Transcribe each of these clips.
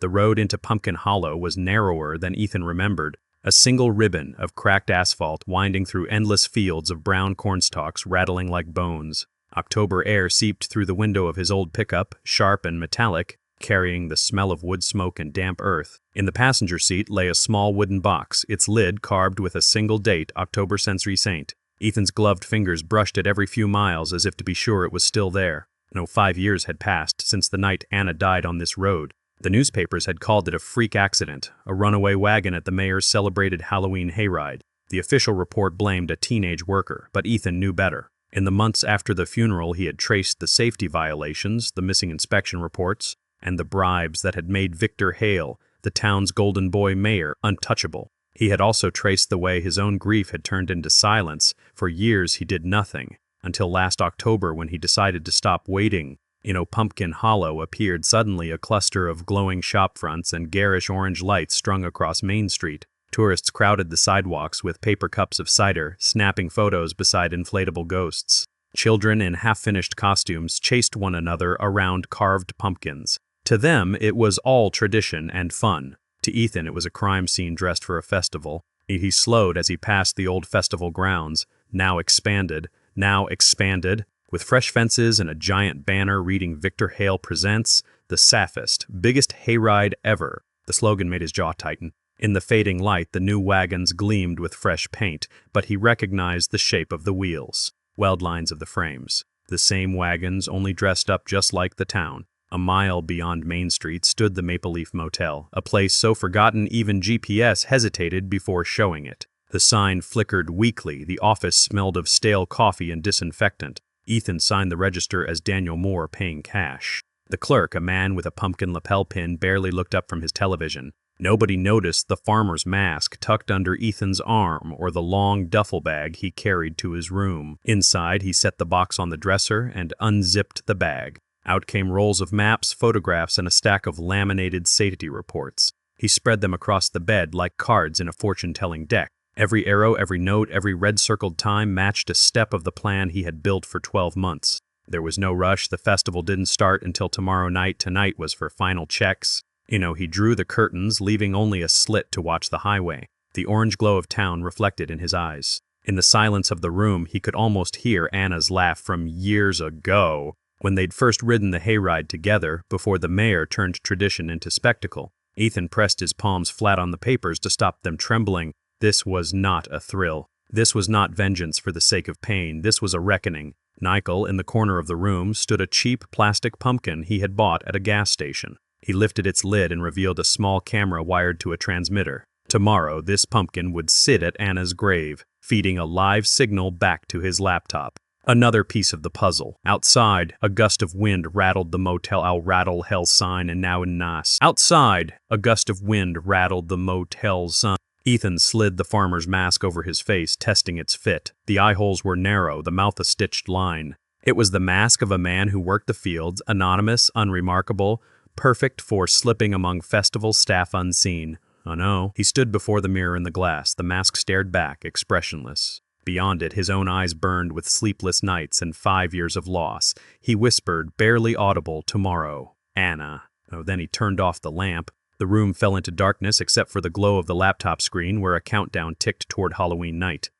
The road into Pumpkin Hollow was narrower than Ethan remembered, a single ribbon of cracked asphalt winding through endless fields of brown cornstalks rattling like bones. October air seeped through the window of his old pickup, sharp and metallic, carrying the smell of wood smoke and damp earth. In the passenger seat lay a small wooden box, its lid carved with a single date, October Sensory Saint. Ethan's gloved fingers brushed it every few miles as if to be sure it was still there. No, 5 years had passed since the night Anna died on this road. The newspapers had called it a freak accident, a runaway wagon at the mayor's celebrated Halloween hayride. The official report blamed a teenage worker, but Ethan knew better. In the months after the funeral, he had traced the safety violations, the missing inspection reports, and the bribes that had made Victor Hale, the town's golden boy mayor, untouchable. He had also traced the way his own grief had turned into silence. For years he did nothing, until last October when he decided to stop waiting. Pumpkin Hollow appeared suddenly, a cluster of glowing shop fronts and garish orange lights strung across Main Street. Tourists crowded the sidewalks with paper cups of cider, snapping photos beside inflatable ghosts. Children in half-finished costumes chased one another around carved pumpkins. To them, it was all tradition and fun. To Ethan, it was a crime scene dressed for a festival. He slowed as he passed the old festival grounds, now expanded, with fresh fences and a giant banner reading Victor Hale Presents, the saffest, biggest hayride ever. The slogan made his jaw tighten. In the fading light, the new wagons gleamed with fresh paint, but he recognized the shape of the wheels, weld lines of the frames. The same wagons, only dressed up just like the town. A mile beyond Main Street stood the Maple Leaf Motel, a place so forgotten even GPS hesitated before showing it. The sign flickered weakly, the office smelled of stale coffee and disinfectant. Ethan signed the register as Daniel Moore, paying cash. The clerk, a man with a pumpkin lapel pin, barely looked up from his television. Nobody noticed the farmer's mask tucked under Ethan's arm or the long duffel bag he carried to his room. Inside, he set the box on the dresser and unzipped the bag. Out came rolls of maps, photographs, and a stack of laminated safety reports. He spread them across the bed like cards in a fortune-telling deck. Every arrow, every note, every red-circled time matched a step of the plan he had built for 12 months. There was no rush. The festival didn't start until tomorrow night. Tonight was for final checks. He drew the curtains, leaving only a slit to watch the highway. The orange glow of town reflected in his eyes. In the silence of the room, he could almost hear Anna's laugh from years ago, when they'd first ridden the hayride together, before the mayor turned tradition into spectacle. Ethan pressed his palms flat on the papers to stop them trembling. This was not a thrill. This was not vengeance for the sake of pain. This was a reckoning. Nickel, in the corner of the room, stood a cheap plastic pumpkin he had bought at a gas station. He lifted its lid and revealed a small camera wired to a transmitter. Tomorrow, this pumpkin would sit at Anna's grave, feeding a live signal back to his laptop. Another piece of the puzzle. Outside, a gust of wind rattled the Motel Al Rattle Hell sign and now in Nas. Outside, a gust of wind rattled the motel's sign. Ethan slid the farmer's mask over his face, testing its fit. The eye holes were narrow, the mouth a stitched line. It was the mask of a man who worked the fields, anonymous, unremarkable, perfect for slipping among festival staff unseen. Oh no. He stood before the mirror in the glass. The mask stared back, expressionless. Beyond it, his own eyes burned with sleepless nights and 5 years of loss. He whispered, barely audible, "Tomorrow, Anna." Oh, then he turned off the lamp. The room fell into darkness except for the glow of the laptop screen where a countdown ticked toward Halloween night.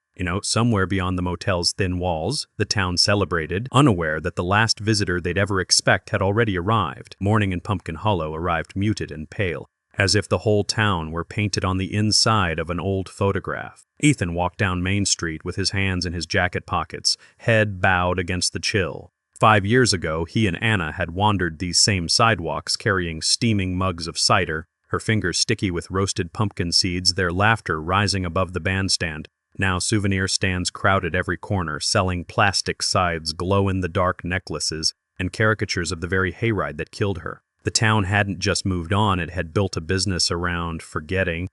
Somewhere beyond the motel's thin walls, the town celebrated, unaware that the last visitor they'd ever expect had already arrived. Morning in Pumpkin Hollow arrived muted and pale, as if the whole town were painted on the inside of an old photograph. Ethan walked down Main Street with his hands in his jacket pockets, head bowed against the chill. 5 years ago, he and Anna had wandered these same sidewalks carrying steaming mugs of cider, her fingers sticky with roasted pumpkin seeds, their laughter rising above the bandstand. Now souvenir stands crowded every corner, selling plastic scythes, glow-in-the-dark necklaces, and caricatures of the very hayride that killed her. The town hadn't just moved on, it had built a business around forgetting.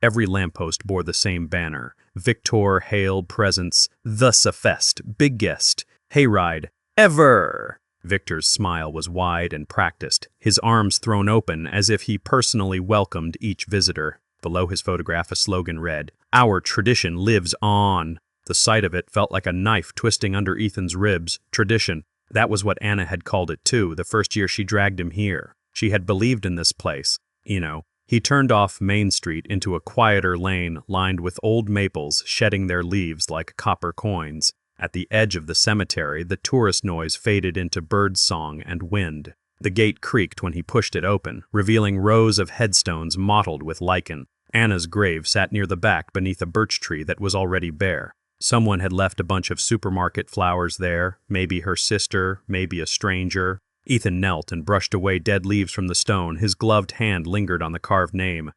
Every lamppost bore the same banner. Victor Hale Presents, the Fest, biggest hayride ever. Victor's smile was wide and practiced, his arms thrown open as if he personally welcomed each visitor. Below his photograph, a slogan read, "Our tradition lives on." The sight of it felt like a knife twisting under Ethan's ribs. Tradition. That was what Anna had called it too, the first year she dragged him here. She had believed in this place. He turned off Main Street into a quieter lane lined with old maples shedding their leaves like copper coins. At the edge of the cemetery, the tourist noise faded into bird song and wind. The gate creaked when he pushed it open, revealing rows of headstones mottled with lichen. Anna's grave sat near the back beneath a birch tree that was already bare. Someone had left a bunch of supermarket flowers there, maybe her sister, maybe a stranger. Ethan knelt and brushed away dead leaves from the stone. His gloved hand lingered on the carved name.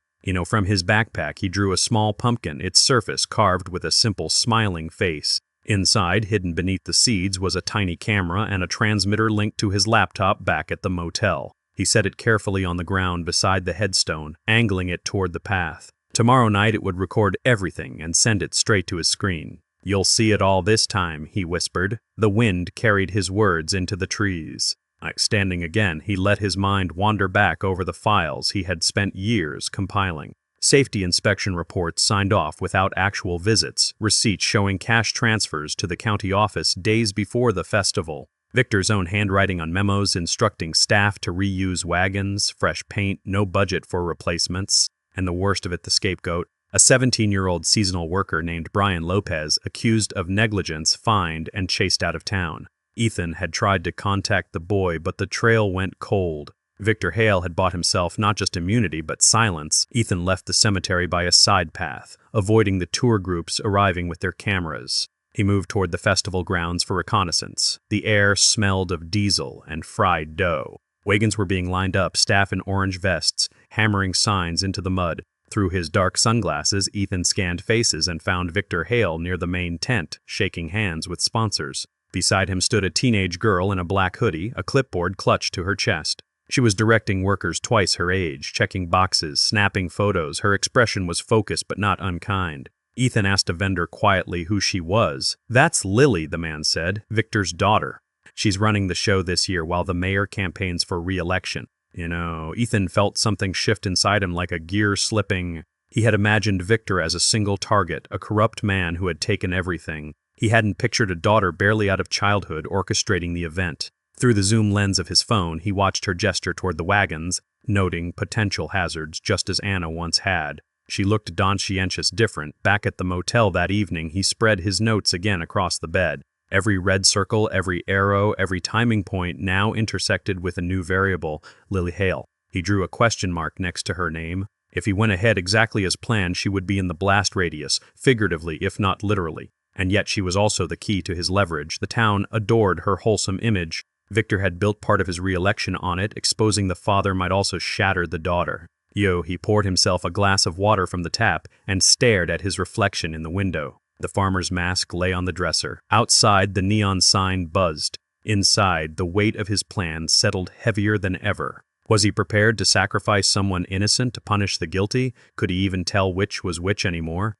From his backpack he drew a small pumpkin, its surface carved with a simple smiling face. Inside, hidden beneath the seeds, was a tiny camera and a transmitter linked to his laptop back at the motel. He set it carefully on the ground beside the headstone, angling it toward the path. Tomorrow night it would record everything and send it straight to his screen. "You'll see it all this time," he whispered. The wind carried his words into the trees. Standing again, he let his mind wander back over the files he had spent years compiling. Safety inspection reports signed off without actual visits, receipts showing cash transfers to the county office days before the festival, Victor's own handwriting on memos instructing staff to reuse wagons, fresh paint, no budget for replacements, and the worst of it, the scapegoat, a 17-year-old seasonal worker named Brian Lopez, accused of negligence, fined, and chased out of town. Ethan had tried to contact the boy, but the trail went cold. Victor Hale had bought himself not just immunity, but silence. Ethan left the cemetery by a side path, avoiding the tour groups arriving with their cameras. He moved toward the festival grounds for reconnaissance. The air smelled of diesel and fried dough. Wagons were being lined up, staff in orange vests, hammering signs into the mud. Through his dark sunglasses, Ethan scanned faces and found Victor Hale near the main tent, shaking hands with sponsors. Beside him stood a teenage girl in a black hoodie, a clipboard clutched to her chest. She was directing workers twice her age, checking boxes, snapping photos. Her expression was focused but not unkind. Ethan asked a vendor quietly who she was. "That's Lily," the man said, "Victor's daughter. She's running the show this year while the mayor campaigns for re-election." Ethan felt something shift inside him like a gear slipping. He had imagined Victor as a single target, a corrupt man who had taken everything. He hadn't pictured a daughter barely out of childhood orchestrating the event. Through the zoom lens of his phone, he watched her gesture toward the wagons, noting potential hazards just as Anna once had. She looked conscientious different. Back at the motel that evening, he spread his notes again across the bed. Every red circle, every arrow, every timing point now intersected with a new variable, Lily Hale. He drew a question mark next to her name. If he went ahead exactly as planned, she would be in the blast radius, figuratively if not literally. And yet she was also the key to his leverage. The town adored her wholesome image. Victor had built part of his re-election on it. Exposing the father might also shatter the daughter. He poured himself a glass of water from the tap and stared at his reflection in the window. The farmer's mask lay on the dresser. Outside, the neon sign buzzed. Inside, the weight of his plan settled heavier than ever. Was he prepared to sacrifice someone innocent to punish the guilty? Could he even tell which was which anymore?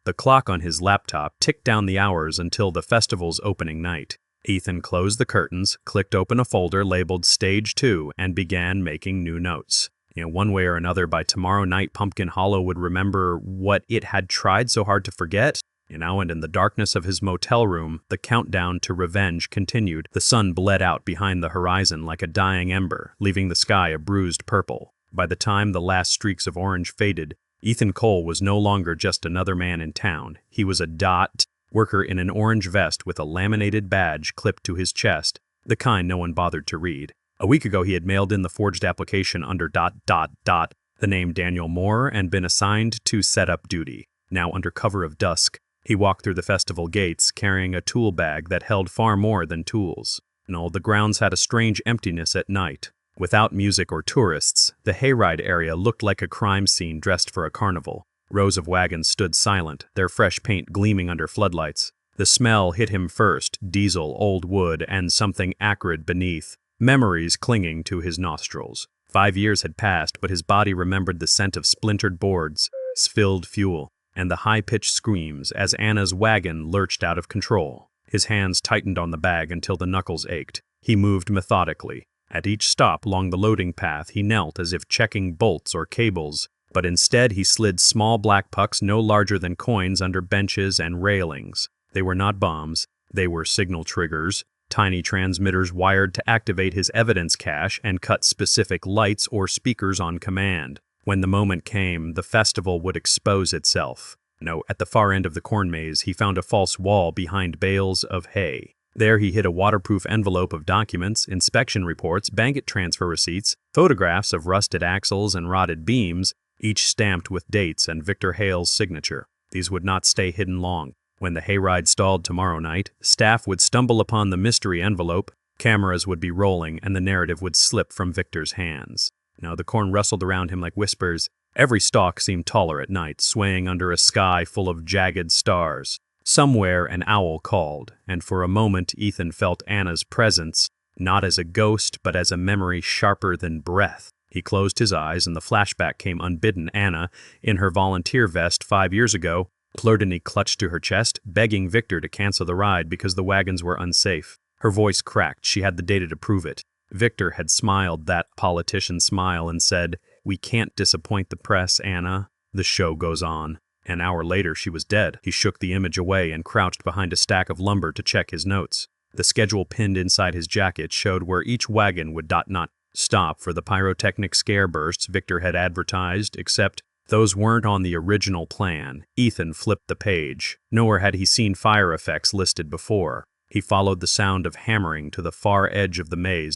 The clock on his laptop ticked down the hours until the festival's opening night. Ethan closed the curtains, clicked open a folder labeled Stage 2, and began making new notes. One way or another, by tomorrow night, Pumpkin Hollow would remember what it had tried so hard to forget. And in the darkness of his motel room, the countdown to revenge continued. The sun bled out behind the horizon like a dying ember, leaving the sky a bruised purple. By the time the last streaks of orange faded, Ethan Cole was no longer just another man in town. He was a worker in an orange vest with a laminated badge clipped to his chest, the kind no one bothered to read. A week ago he had mailed in the forged application under the name Daniel Moore and been assigned to set-up duty. Now, under cover of dusk, he walked through the festival gates carrying a tool bag that held far more than tools. The grounds had a strange emptiness at night. Without music or tourists, the hayride area looked like a crime scene dressed for a carnival. Rows of wagons stood silent, their fresh paint gleaming under floodlights. The smell hit him first, diesel, old wood, and something acrid beneath, memories clinging to his nostrils. 5 years had passed, but his body remembered the scent of splintered boards, spilled fuel, and the high-pitched screams as Anna's wagon lurched out of control. His hands tightened on the bag until the knuckles ached. He moved methodically. At each stop along the loading path, he knelt as if checking bolts or cables, but instead he slid small black pucks no larger than coins under benches and railings. They were not bombs, they were signal triggers, tiny transmitters wired to activate his evidence cache and cut specific lights or speakers on command. When the moment came, the festival would expose itself. No, at the far end of the corn maze, he found a false wall behind bales of hay. There he hid a waterproof envelope of documents, inspection reports, bank transfer receipts, photographs of rusted axles and rotted beams, each stamped with dates and Victor Hale's signature. These would not stay hidden long. When the hayride stalled tomorrow night, staff would stumble upon the mystery envelope, cameras would be rolling, and the narrative would slip from Victor's hands. Now the corn rustled around him like whispers. Every stalk seemed taller at night, swaying under a sky full of jagged stars. Somewhere an owl called, and for a moment Ethan felt Anna's presence, not as a ghost, but as a memory sharper than breath. He closed his eyes, and the flashback came unbidden. Anna, in her volunteer vest 5 years ago, Plurdeny clutched to her chest, begging Victor to cancel the ride because the wagons were unsafe. Her voice cracked. She had the data to prove it. Victor had smiled that politician smile and said, "We can't disappoint the press, Anna. The show goes on." An hour later, she was dead. He shook the image away and crouched behind a stack of lumber to check his notes. The schedule pinned inside his jacket showed where each wagon would not stop for the pyrotechnic scare bursts Victor had advertised, except those weren't on the original plan. Ethan flipped the page. Nowhere had he seen fire effects listed before. He followed the sound of hammering to the far edge of the maze,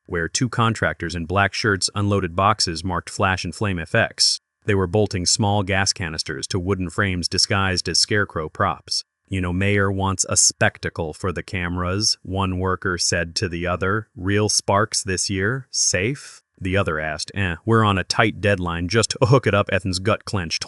where 2 contractors in black shirts unloaded boxes marked flash and flame effects. They were bolting small gas canisters to wooden frames disguised as scarecrow props. Mayor wants a spectacle for the cameras, one worker said to the other. Real sparks this year? Safe? The other asked, we're on a tight deadline, just hook it up. Ethan's gut clenched.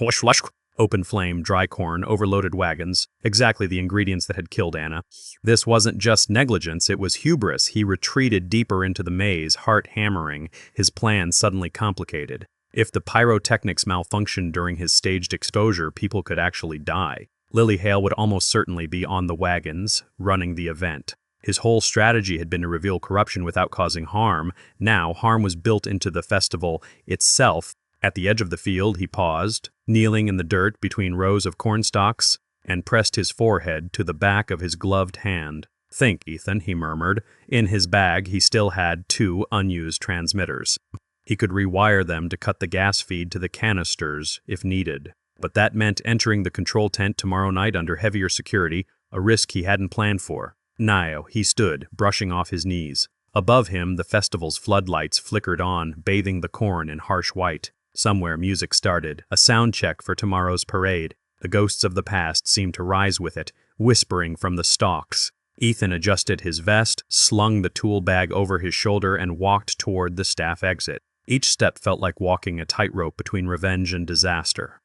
Open flame, dry corn, overloaded wagons, exactly the ingredients that had killed Anna. This wasn't just negligence, it was hubris. He retreated deeper into the maze, heart hammering, his plan suddenly complicated. If the pyrotechnics malfunctioned during his staged exposure, people could actually die. Lily Hale would almost certainly be on the wagons, running the event. His whole strategy had been to reveal corruption without causing harm. Now, harm was built into the festival itself. At the edge of the field, he paused, kneeling in the dirt between rows of corn stalks, and pressed his forehead to the back of his gloved hand. Think, Ethan, he murmured. In his bag, he still had 2 unused transmitters. He could rewire them to cut the gas feed to the canisters if needed. But that meant entering the control tent tomorrow night under heavier security, a risk he hadn't planned for. Now, he stood, brushing off his knees. Above him, the festival's floodlights flickered on, bathing the corn in harsh white. Somewhere music started, a sound check for tomorrow's parade. The ghosts of the past seemed to rise with it, whispering from the stalks. Ethan adjusted his vest, slung the tool bag over his shoulder, and walked toward the staff exit. Each step felt like walking a tightrope between revenge and disaster.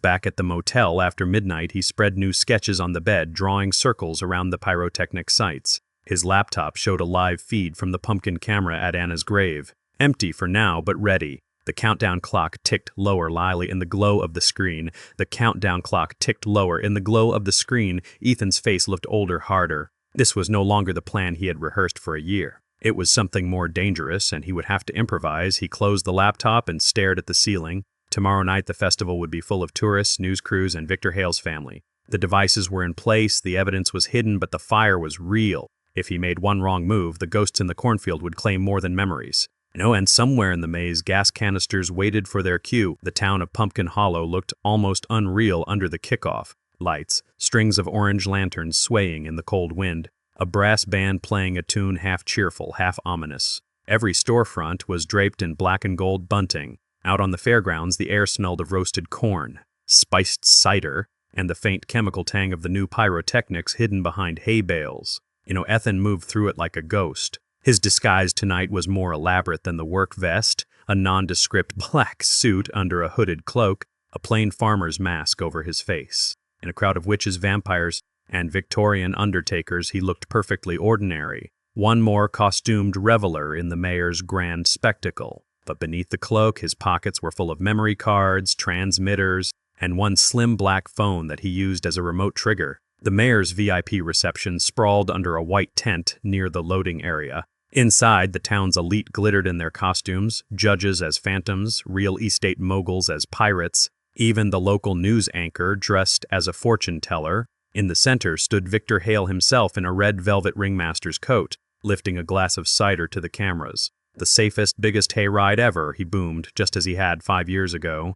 Back at the motel after midnight, he spread new sketches on the bed, drawing circles around the pyrotechnic sites. His laptop showed a live feed from the pumpkin camera at Anna's grave. Empty for now, but ready. The countdown clock ticked lower, Lily, in the glow of the screen. The countdown clock ticked lower. In the glow of the screen, Ethan's face looked older, harder. This was no longer the plan he had rehearsed for a year. It was something more dangerous, and he would have to improvise. He closed the laptop and stared at the ceiling. Tomorrow night, the festival would be full of tourists, news crews, and Victor Hale's family. The devices were in place, the evidence was hidden, but the fire was real. If he made one wrong move, the ghosts in the cornfield would claim more than memories. And somewhere in the maze, gas canisters waited for their cue. The town of Pumpkin Hollow looked almost unreal under the kickoff lights, strings of orange lanterns swaying in the cold wind, a brass band playing a tune half cheerful, half ominous. Every storefront was draped in black and gold bunting. Out on the fairgrounds, the air smelled of roasted corn, spiced cider, and the faint chemical tang of the new pyrotechnics hidden behind hay bales. Ethan moved through it like a ghost. His disguise tonight was more elaborate than the work vest, a nondescript black suit under a hooded cloak, a plain farmer's mask over his face. In a crowd of witches, vampires, and Victorian undertakers, he looked perfectly ordinary. One more costumed reveler in the mayor's grand spectacle. But beneath the cloak, his pockets were full of memory cards, transmitters, and one slim black phone that he used as a remote trigger. The mayor's VIP reception sprawled under a white tent near the loading area. Inside, the town's elite glittered in their costumes, judges as phantoms, real estate moguls as pirates, even the local news anchor dressed as a fortune teller. In the center stood Victor Hale himself in a red velvet ringmaster's coat, lifting a glass of cider to the cameras. The safest, biggest hayride ever, he boomed, just as he had 5 years ago.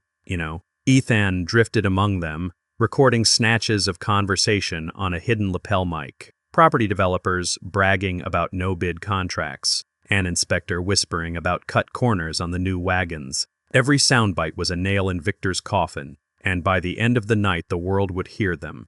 Ethan drifted among them, recording snatches of conversation on a hidden lapel mic. Property developers bragging about no-bid contracts. An inspector whispering about cut corners on the new wagons. Every soundbite was a nail in Victor's coffin, and by the end of the night the world would hear them.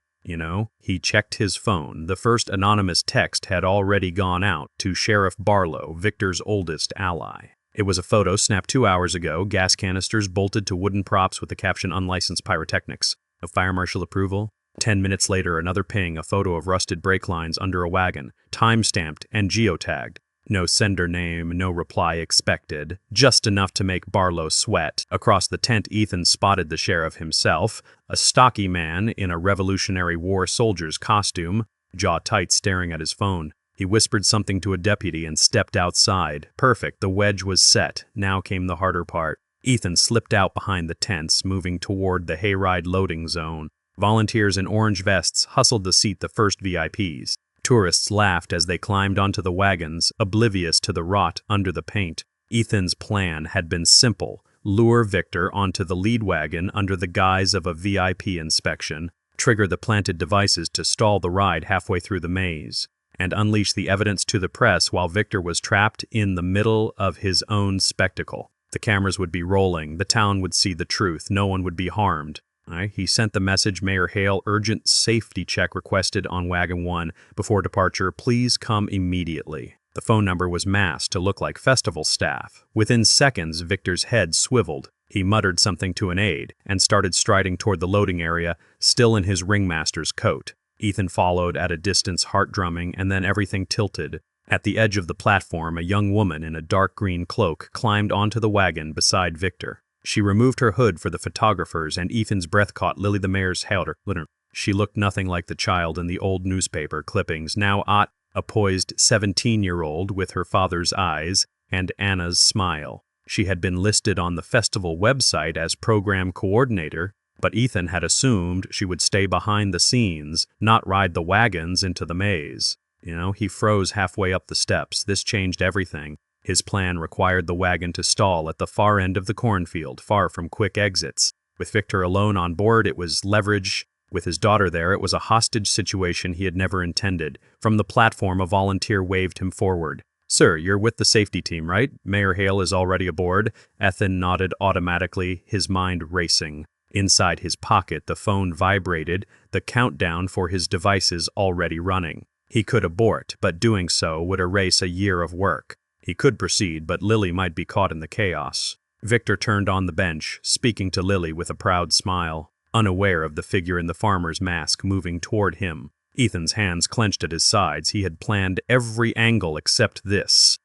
He checked his phone. The first anonymous text had already gone out to Sheriff Barlow, Victor's oldest ally. It was a photo snapped 2 hours ago, gas canisters bolted to wooden props with the caption "Unlicensed Pyrotechnics." No fire marshal approval? 10 minutes later, another ping, a photo of rusted brake lines under a wagon, time-stamped and geotagged. No sender name, no reply expected, just enough to make Barlow sweat. Across the tent, Ethan spotted the sheriff himself, a stocky man in a Revolutionary War soldier's costume, jaw tight, staring at his phone. He whispered something to a deputy and stepped outside. Perfect, the wedge was set. Now came the harder part. Ethan slipped out behind the tents, moving toward the hayride loading zone. Volunteers in orange vests hustled to seat the first VIPs. Tourists laughed as they climbed onto the wagons, oblivious to the rot under the paint. Ethan's plan had been simple: lure Victor onto the lead wagon under the guise of a VIP inspection, trigger the planted devices to stall the ride halfway through the maze, and unleash the evidence to the press while Victor was trapped in the middle of his own spectacle. The cameras would be rolling, the town would see the truth, no one would be harmed. He sent the message: Mayor Hale, urgent safety check requested on Wagon 1. Before departure, please come immediately. The phone number was masked to look like festival staff. Within seconds, Victor's head swiveled. He muttered something to an aide and started striding toward the loading area, still in his ringmaster's coat. Ethan followed at a distance, heart drumming, and then everything tilted. At the edge of the platform, a young woman in a dark green cloak climbed onto the wagon beside Victor. She removed her hood for the photographers, and Ethan's breath caught Lily the mayor's hair. She looked nothing like the child in the old newspaper clippings, now a poised 17-year-old with her father's eyes and Anna's smile. She had been listed on the festival website as program coordinator, but Ethan had assumed she would stay behind the scenes, not ride the wagons into the maze. He froze halfway up the steps. This changed everything. His plan required the wagon to stall at the far end of the cornfield, far from quick exits. With Victor alone on board, it was leverage. With his daughter there, it was a hostage situation he had never intended. From the platform, a volunteer waved him forward. "Sir, you're with the safety team, right? Mayor Hale is already aboard." Ethan nodded automatically, his mind racing. Inside his pocket, the phone vibrated, the countdown for his devices already running. He could abort, but doing so would erase a year of work. He could proceed, but Lily might be caught in the chaos. Victor turned on the bench, speaking to Lily with a proud smile, unaware of the figure in the farmer's mask moving toward him. Ethan's hands clenched at his sides. He had planned every angle except this.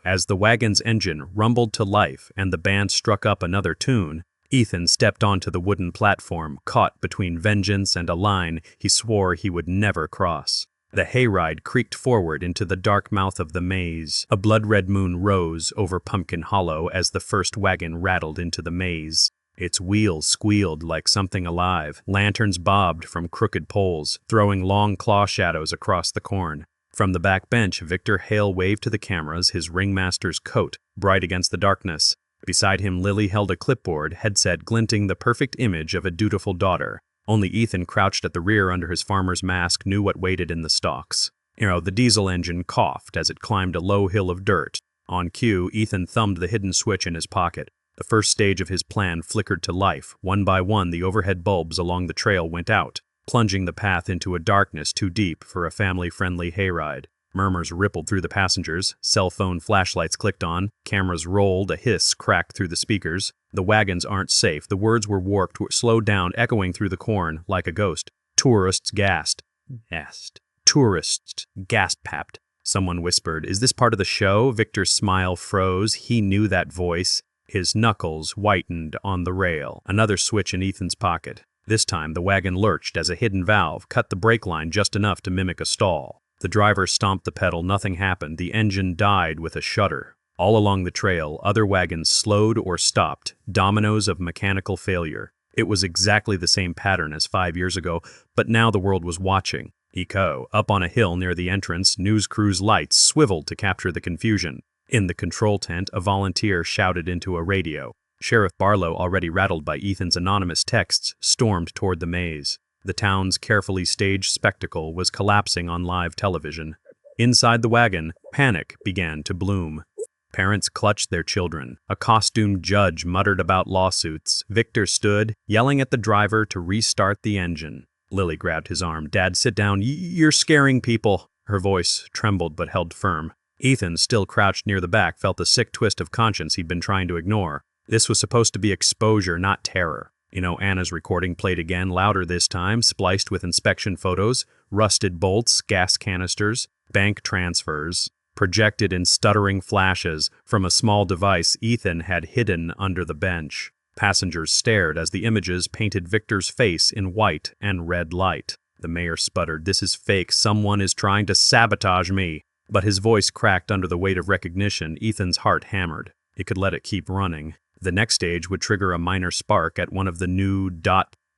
As the wagon's engine rumbled to life and the band struck up another tune, Ethan stepped onto the wooden platform, caught between vengeance and a line he swore he would never cross. The hayride creaked forward into the dark mouth of the maze. A blood-red moon rose over Pumpkin Hollow as the first wagon rattled into the maze. Its wheels squealed like something alive. Lanterns bobbed from crooked poles, throwing long claw shadows across the corn. From the back bench, Victor Hale waved to the cameras, his ringmaster's coat bright against the darkness. Beside him, Lily held a clipboard, headset glinting the perfect image of a dutiful daughter. Only Ethan, crouched at the rear under his farmer's mask, knew what waited in the stalks. The diesel engine coughed as it climbed a low hill of dirt. On cue, Ethan thumbed the hidden switch in his pocket. The first stage of his plan flickered to life. One by one, the overhead bulbs along the trail went out, plunging the path into a darkness too deep for a family-friendly hayride. Murmurs rippled through the passengers, cell phone flashlights clicked on, cameras rolled, a hiss cracked through the speakers. "The wagons aren't safe." The words were warped, slowed down, echoing through the corn like a ghost. Tourists gasped. Tourists gasped. Someone whispered, "Is this part of the show?" Victor's smile froze. He knew that voice. His knuckles whitened on the rail. Another switch in Ethan's pocket. This time, the wagon lurched as a hidden valve cut the brake line just enough to mimic a stall. The driver stomped the pedal. Nothing happened. The engine died with a shudder. All along the trail, other wagons slowed or stopped, dominoes of mechanical failure. It was exactly the same pattern as 5 years ago, but now the world was watching. Up on a hill near the entrance, news crew's lights swiveled to capture the confusion. In the control tent, a volunteer shouted into a radio. Sheriff Barlow, already rattled by Ethan's anonymous texts, stormed toward the maze. The town's carefully staged spectacle was collapsing on live television. Inside the wagon, panic began to bloom. Parents clutched their children. A costumed judge muttered about lawsuits. Victor stood, yelling at the driver to restart the engine. Lily grabbed his arm. "Dad, sit down. You're scaring people." Her voice trembled but held firm. Ethan, still crouched near the back, felt the sick twist of conscience he'd been trying to ignore. This was supposed to be exposure, not terror. Anna's recording played again, louder this time, spliced with inspection photos, rusted bolts, gas canisters, bank transfers, projected in stuttering flashes from a small device Ethan had hidden under the bench. Passengers stared as the images painted Victor's face in white and red light. The mayor sputtered, "This is fake. Someone is trying to sabotage me." But his voice cracked under the weight of recognition. Ethan's heart hammered. He could let it keep running. The next stage would trigger a minor spark at one of the new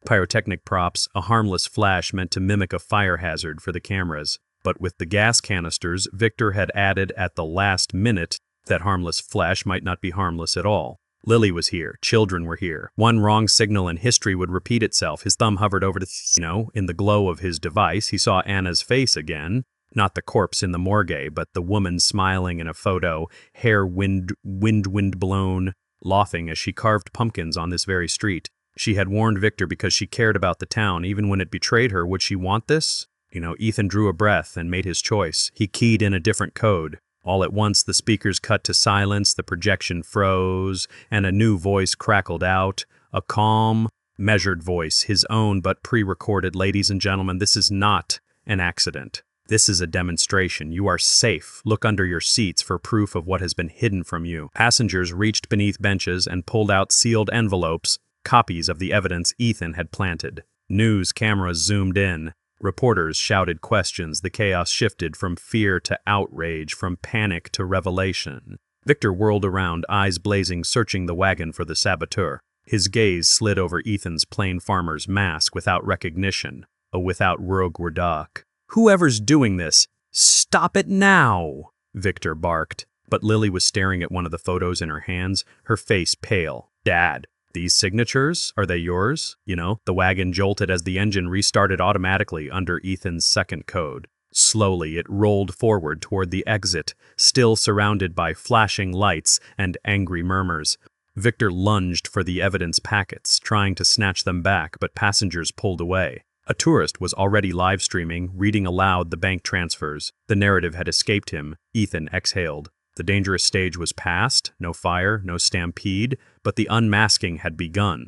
pyrotechnic props, a harmless flash meant to mimic a fire hazard for the cameras. But with the gas canisters, Victor had added at the last minute that harmless flash might not be harmless at all. Lily was here. Children were here. One wrong signal and history would repeat itself. His thumb hovered over in the glow of his device, he saw Anna's face again. Not the corpse in the morgue, but the woman smiling in a photo, hair wind blown, laughing as she carved pumpkins on this very street. She had warned Victor because she cared about the town, even when it betrayed her. Would she want this? Ethan drew a breath and made his choice. He keyed in a different code. All at once, the speakers cut to silence, the projection froze, and a new voice crackled out. A calm, measured voice, his own but pre-recorded. "Ladies and gentlemen, this is not an accident. This is a demonstration. You are safe. Look under your seats for proof of what has been hidden from you." Passengers reached beneath benches and pulled out sealed envelopes, copies of the evidence Ethan had planted. News cameras zoomed in. Reporters shouted questions. The chaos shifted from fear to outrage, from panic to revelation. Victor whirled around, eyes blazing, searching the wagon for the saboteur. His gaze slid over Ethan's plain farmer's mask without recognition, without rogue Werdak. "Whoever's doing this, stop it now!" Victor barked. But Lily was staring at one of the photos in her hands, her face pale. "Dad, these signatures, are they yours?" The wagon jolted as the engine restarted automatically under Ethan's second code. Slowly, it rolled forward toward the exit, still surrounded by flashing lights and angry murmurs. Victor lunged for the evidence packets, trying to snatch them back, but passengers pulled away. A tourist was already live streaming, reading aloud the bank transfers. The narrative had escaped him. Ethan exhaled. The dangerous stage was past, no fire, no stampede, but the unmasking had begun.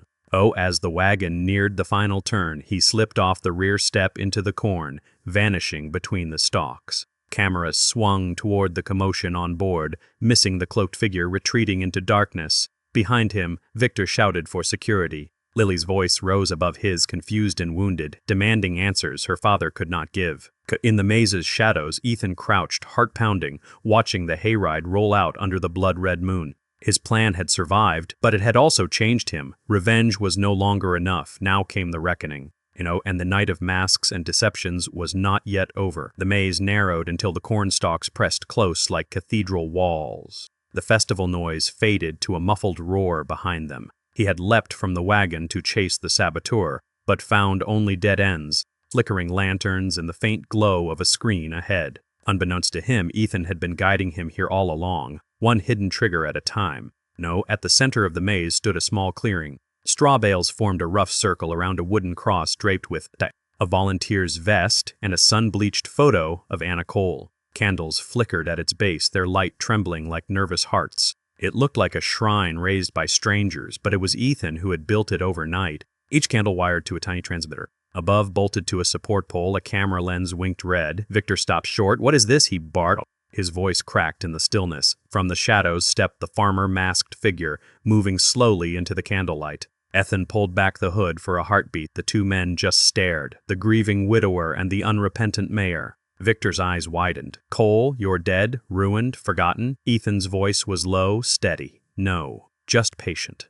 As the wagon neared the final turn, he slipped off the rear step into the corn, vanishing between the stalks. Cameras swung toward the commotion on board, missing the cloaked figure retreating into darkness. Behind him, Victor shouted for security. Lily's voice rose above his, confused and wounded, demanding answers her father could not give. In the maze's shadows, Ethan crouched, heart pounding, watching the hayride roll out under the blood-red moon. His plan had survived, but it had also changed him. Revenge was no longer enough. Now came the reckoning. And the night of masks and deceptions was not yet over. The maze narrowed until the cornstalks pressed close like cathedral walls. The festival noise faded to a muffled roar behind them. He had leapt from the wagon to chase the saboteur, but found only dead ends, flickering lanterns and the faint glow of a screen ahead. Unbeknownst to him, Ethan had been guiding him here all along, one hidden trigger at a time. At the center of the maze stood a small clearing. Straw bales formed a rough circle around a wooden cross draped with a volunteer's vest and a sun-bleached photo of Anna Cole. Candles flickered at its base, their light trembling like nervous hearts. It looked like a shrine raised by strangers, but it was Ethan who had built it overnight, each candle wired to a tiny transmitter. Above, bolted to a support pole, a camera lens winked red. Victor stopped short. "What is this?" he barked. His voice cracked in the stillness. From the shadows stepped the farmer-masked figure, moving slowly into the candlelight. Ethan pulled back the hood for a heartbeat. The two men just stared, the grieving widower and the unrepentant mayor. Victor's eyes widened. "Cole, you're dead, ruined, forgotten." Ethan's voice was low, steady. "No, just patient."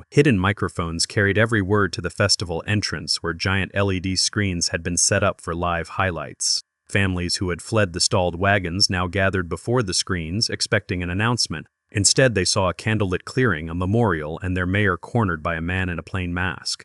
Hidden microphones carried every word to the festival entrance where giant LED screens had been set up for live highlights. Families who had fled the stalled wagons now gathered before the screens, expecting an announcement. Instead, they saw a candlelit clearing, a memorial, and their mayor cornered by a man in a plain mask.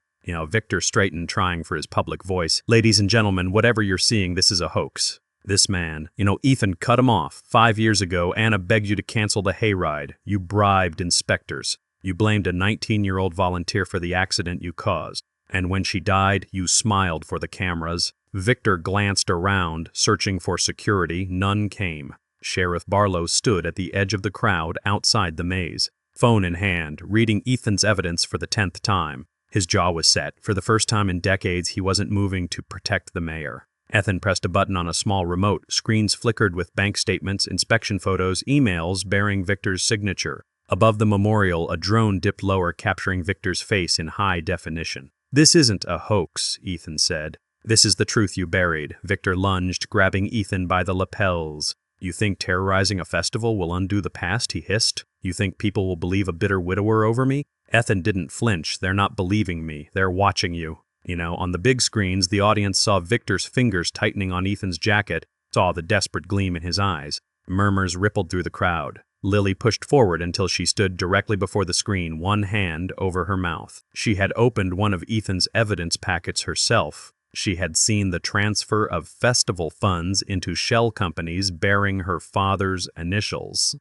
Victor straightened, trying for his public voice. "Ladies and gentlemen, whatever you're seeing, this is a hoax. This man, Ethan cut him off. 5 years ago, Anna begged you to cancel the hayride. You bribed inspectors. You blamed a 19-year-old volunteer for the accident you caused. And when she died, you smiled for the cameras." Victor glanced around, searching for security. None came. Sheriff Barlow stood at the edge of the crowd outside the maze, phone in hand, reading Ethan's evidence for the 10th time. His jaw was set. For the first time in decades, he wasn't moving to protect the mayor. Ethan pressed a button on a small remote. Screens flickered with bank statements, inspection photos, emails bearing Victor's signature. Above the memorial, a drone dipped lower, capturing Victor's face in high definition. "This isn't a hoax," Ethan said. "This is the truth you buried." Victor lunged, grabbing Ethan by the lapels. "You think terrorizing a festival will undo the past?" he hissed. "You think people will believe a bitter widower over me?" Ethan didn't flinch. "They're not believing me. They're watching you." On the big screens, the audience saw Victor's fingers tightening on Ethan's jacket, saw the desperate gleam in his eyes. Murmurs rippled through the crowd. Lily pushed forward until she stood directly before the screen, one hand over her mouth. She had opened one of Ethan's evidence packets herself. She had seen the transfer of festival funds into shell companies bearing her father's initials.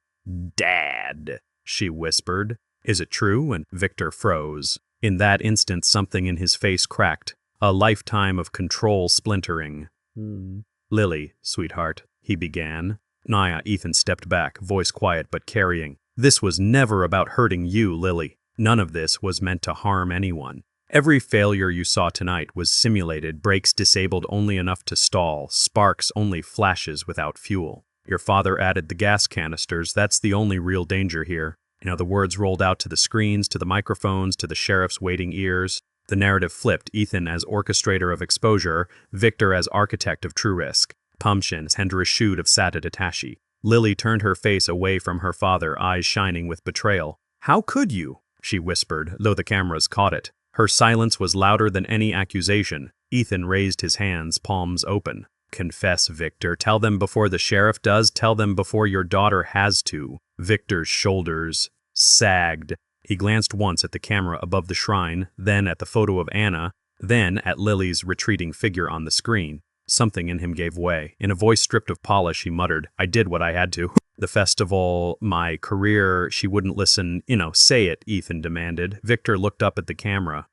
"Dad," she whispered. "Is it true?" And Victor froze. In that instant, something in his face cracked, a lifetime of control splintering. "Lily, sweetheart," he began. "Naya," Ethan stepped back, voice quiet but carrying. "This was never about hurting you, Lily. None of this was meant to harm anyone. Every failure you saw tonight was simulated, brakes disabled only enough to stall, sparks only flashes without fuel. Your father added the gas canisters. That's the only real danger here." The words rolled out to the screens, to the microphones, to the sheriff's waiting ears. The narrative flipped, Ethan as orchestrator of exposure, Victor as architect of true risk. Pumpkin, Hendra Shoot of Sadat Atashi. Lily turned her face away from her father, eyes shining with betrayal. "How could you?" she whispered, though the cameras caught it. Her silence was louder than any accusation. Ethan raised his hands, palms open. "Confess, Victor. Tell them before the sheriff does. Tell them before your daughter has to." Victor's shoulders sagged. He glanced once at the camera above the shrine, then at the photo of Anna, then at Lily's retreating figure on the screen. Something in him gave way. In a voice stripped of polish, he muttered, "I did what I had to." "The festival, my career," she wouldn't listen. "Say it," Ethan demanded. Victor looked up at the camera.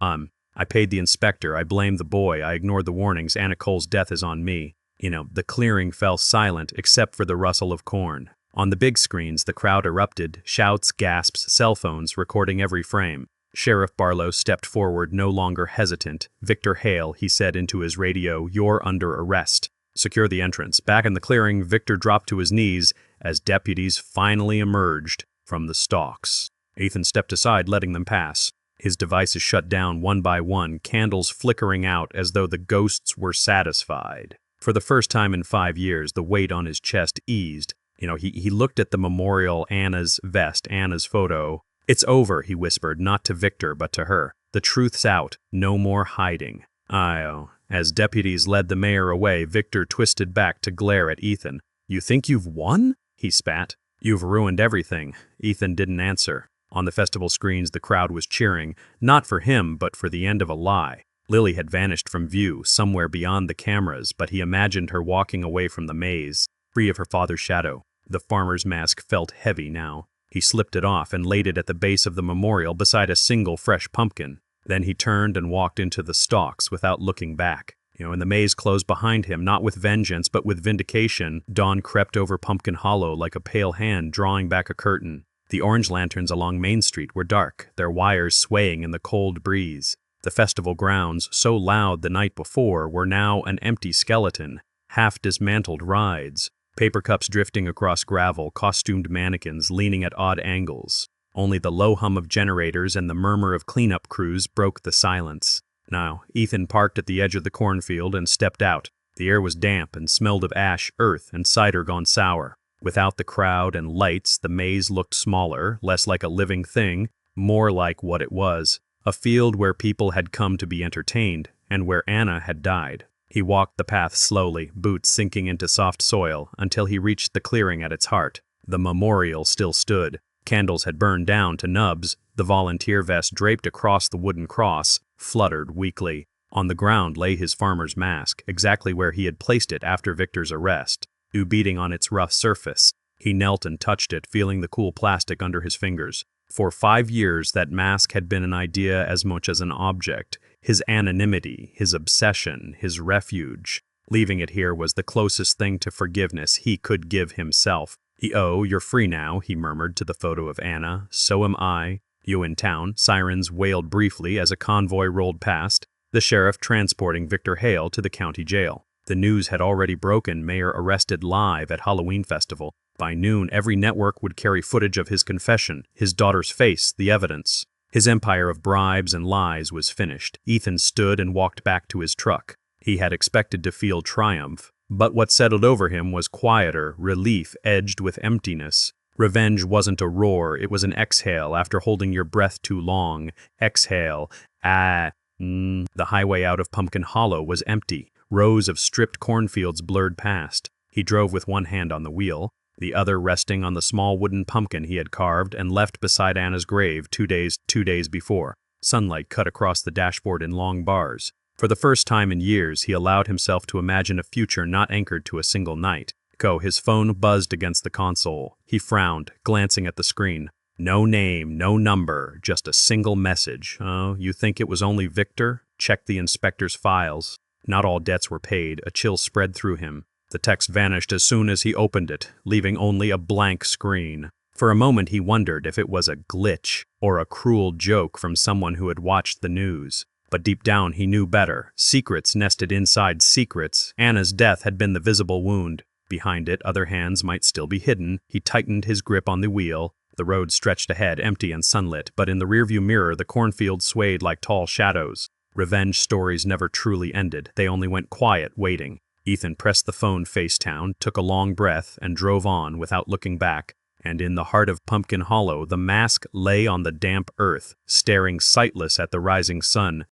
I paid the inspector. I blamed the boy. I ignored the warnings. Anna Cole's death is on me." The clearing fell silent, except for the rustle of corn. On the big screens, the crowd erupted, shouts, gasps, cell phones recording every frame. Sheriff Barlow stepped forward, no longer hesitant. "Victor Hale," he said into his radio, "you're under arrest. Secure the entrance." Back in the clearing, Victor dropped to his knees as deputies finally emerged from the stalks. Ethan stepped aside, letting them pass. His devices shut down one by one, candles flickering out as though the ghosts were satisfied. For the first time in 5 years, the weight on his chest eased. He looked at the memorial, Anna's vest, Anna's photo. "It's over," he whispered, not to Victor, but to her. "The truth's out. No more hiding." As deputies led the mayor away, Victor twisted back to glare at Ethan. "You think you've won?" he spat. "You've ruined everything." Ethan didn't answer. On the festival screens, the crowd was cheering, not for him, but for the end of a lie. Lily had vanished from view, somewhere beyond the cameras, but he imagined her walking away from the maze, free of her father's shadow. The farmer's mask felt heavy now. He slipped it off and laid it at the base of the memorial beside a single fresh pumpkin. Then he turned and walked into the stalks without looking back. And the maze closed behind him, not with vengeance, but with vindication. Dawn crept over Pumpkin Hollow like a pale hand drawing back a curtain. The orange lanterns along Main Street were dark, their wires swaying in the cold breeze. The festival grounds, so loud the night before, were now an empty skeleton, half-dismantled rides. Paper cups drifting across gravel, costumed mannequins leaning at odd angles. Only the low hum of generators and the murmur of cleanup crews broke the silence. Now, Ethan parked at the edge of the cornfield and stepped out. The air was damp and smelled of ash, earth, and cider gone sour. Without the crowd and lights, the maze looked smaller, less like a living thing, more like what it was. A field where people had come to be entertained, and where Anna had died. He walked the path slowly, boots sinking into soft soil, until he reached the clearing at its heart. The memorial still stood. Candles had burned down to nubs. The volunteer vest draped across the wooden cross fluttered weakly. On the ground lay his farmer's mask, exactly where he had placed it after Victor's arrest, dew beating on its rough surface. He knelt and touched it, feeling the cool plastic under his fingers. For 5 years, that mask had been an idea as much as an object. His anonymity, his obsession, his refuge. Leaving it here was the closest thing to forgiveness he could give himself. "Oh, you're free now," he murmured to the photo of Anna. "So am I." "You in town?" Sirens wailed briefly as a convoy rolled past, the sheriff transporting Victor Hale to the county jail. The news had already broken. Mayor arrested live at Halloween festival. By noon, every network would carry footage of his confession, his daughter's face, the evidence. His empire of bribes and lies was finished. Ethan stood and walked back to his truck. He had expected to feel triumph, but what settled over him was quieter, relief edged with emptiness. Revenge wasn't a roar, it was an exhale after holding your breath too long. Exhale. The highway out of Pumpkin Hollow was empty. Rows of stripped cornfields blurred past. He drove with one hand on the wheel, the other resting on the small wooden pumpkin he had carved and left beside Anna's grave 2 days before. Sunlight cut across the dashboard in long bars. For the first time in years, he allowed himself to imagine a future not anchored to a single night. His phone buzzed against the console. He frowned, glancing at the screen. No name, no number, just a single message. "Oh, you think it was only Victor? Check the inspector's files." Not all debts were paid. A chill spread through him. The text vanished as soon as he opened it, leaving only a blank screen. For a moment he wondered if it was a glitch or a cruel joke from someone who had watched the news. But deep down he knew better. Secrets nested inside secrets. Anna's death had been the visible wound. Behind it, other hands might still be hidden. He tightened his grip on the wheel. The road stretched ahead, empty and sunlit, but in the rearview mirror the cornfields swayed like tall shadows. Revenge stories never truly ended. They only went quiet, waiting. Ethan pressed the phone face down, took a long breath, and drove on without looking back. And in the heart of Pumpkin Hollow, the mask lay on the damp earth, staring sightless at the rising sun.